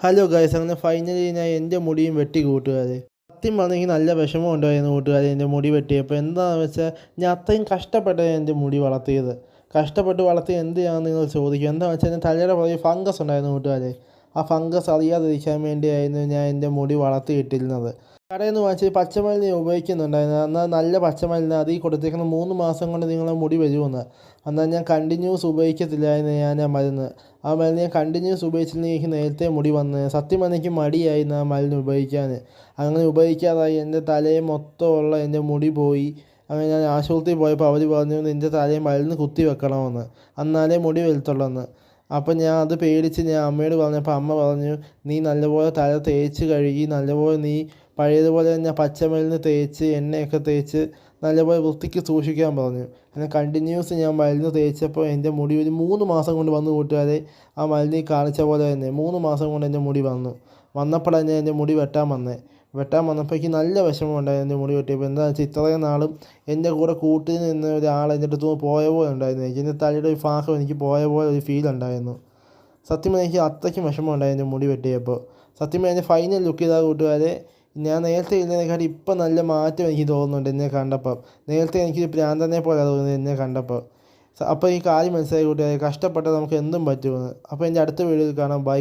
Hello guys, അങ്ങനെ finally ഞാൻ എൻ്റെ മുടിയും വെട്ടി കൂട്ടുകാരെ. സത്യം പറഞ്ഞെങ്കിൽ നല്ല വിഷമം ഉണ്ടായിരുന്നു കൂട്ടുകാരെ എൻ്റെ മുടി വെട്ടിയപ്പോൾ. എന്താണെന്ന് വെച്ചാൽ ഞാൻ അത്രയും കഷ്ടപ്പെട്ടാണ് എൻ്റെ മുടി വളർത്തിയത്. കഷ്ടപ്പെട്ട് വളർത്തി എന്തിനാണെന്ന് നിങ്ങൾ ചോദിക്കും. എന്താണെന്ന് വെച്ചാൽ എൻ്റെ തലയുടെ പുറകെ ഫംഗസ് ഉണ്ടായിരുന്നു കൂട്ടുകാരെ. ആ ഫംഗസ് അറിയാതിരിക്കാൻ വേണ്ടിയായിരുന്നു ഞാൻ എൻ്റെ മുടി വളർത്തിയിട്ടിരുന്നത്. കടയിൽ നിന്ന് വാങ്ങിച്ച് പച്ചമരുന്ന് ഞാൻ ഉപയോഗിക്കുന്നുണ്ടായിരുന്നു. എന്നാൽ നല്ല പച്ചമരുന്ന് അതിൽ കൊടുത്തേക്കുന്ന 3 മാസം കൊണ്ട് നിങ്ങളെ മുടി വരുമെന്ന്. എന്നാൽ ഞാൻ കണ്ടിന്യൂസ് ഉപയോഗിക്കത്തില്ലായിരുന്നു ഞാൻ ആ മരുന്ന്. ആ മരുന്ന് ഞാൻ കണ്ടിന്യൂസ് ഉപയോഗിച്ചില്ലെങ്കിൽ എനിക്ക് നേരത്തെ മുടി വന്ന്. സത്യം പറഞ്ഞാൽ എനിക്ക് മടിയായിരുന്നു ആ മരുന്ന് ഉപയോഗിക്കാൻ. അങ്ങനെ ഉപയോഗിക്കാതായി എൻ്റെ തലയിൽ മൊത്തമുള്ള എൻ്റെ മുടി പോയി. അങ്ങനെ ഞാൻ ആശുപത്രിയിൽ പോയപ്പോൾ അവർ പറഞ്ഞു നിൻ്റെ തലയിൽ മരുന്ന് കുത്തി വെക്കണമെന്ന്, എന്നാലേ മുടി വരത്തുള്ളൂന്ന്. അപ്പം ഞാൻ അത് പേടിച്ച് ഞാൻ അമ്മയോട് പറഞ്ഞപ്പോൾ അമ്മ പറഞ്ഞു നീ നല്ലപോലെ തല തേച്ച് കഴുകി നല്ലപോലെ നീ പഴയതുപോലെ തന്നെ പച്ചമരുന്ന് തേച്ച് എണ്ണയൊക്കെ തേച്ച് നല്ലപോലെ വൃത്തിക്ക് സൂക്ഷിക്കാൻ പറഞ്ഞു. അങ്ങനെ കണ്ടിന്യൂസ് ഞാൻ മരുന്ന് തേച്ചപ്പോൾ എൻ്റെ മുടി ഒരു 3 മാസം കൊണ്ട് വന്നു കൂട്ടുകാരെ. ആ മരുന്നിൽ കാണിച്ച പോലെ തന്നെ 3 മാസം കൊണ്ട് എൻ്റെ മുടി വന്നു. വന്നപ്പോഴാണ് ഞാൻ എൻ്റെ മുടി വെട്ടാൻ വന്നത്. വെട്ടാൻ വന്നപ്പോൾ എനിക്ക് നല്ല വിഷമമുണ്ടായിരുന്നു എൻ്റെ മുടി വെട്ടിയപ്പോൾ. എന്താണെന്ന് വെച്ചാൽ ഇത്രയും നാളും എൻ്റെ കൂടെ കൂട്ടിൽ നിന്ന് ഒരാൾ എൻ്റെ അടുത്ത് നിന്ന് പോയ പോലെ ഉണ്ടായിരുന്നു. എൻ്റെ തലയുടെ ഒരു ഭാഗം എനിക്ക് പോയ പോലെ ഒരു ഫീൽ ഉണ്ടായിരുന്നു. സത്യം പറഞ്ഞാൽ എനിക്ക് അത്രയ്ക്കും വിഷമമുണ്ടായി എൻ്റെ മുടി വെട്ടിയപ്പോൾ. സത്യം പറഞ്ഞാൽ എൻ്റെ ഫൈനൽ ലുക്ക് ഇതാ കൂട്ടുകാരെ. ഞാൻ നേരത്തെ ഇരുന്നതിനെക്കാട്ടി ഇപ്പം നല്ല മാറ്റം എനിക്ക് തോന്നുന്നുണ്ട് എന്നെ കണ്ടപ്പം. നേരത്തെ എനിക്കൊരു ഭ്രാന്തനെ പോലെ തോന്നുന്നത് എന്നെ കണ്ടപ്പോൾ. അപ്പോൾ ഈ കാര്യം മനസ്സിലായി കൂട്ടുകാരെ, കഷ്ടപ്പെട്ടാൽ നമുക്ക് എന്തും പറ്റുമെന്ന്. അപ്പോൾ എൻ്റെ അടുത്ത വീഡിയോയിൽ കാണാം. ബൈ.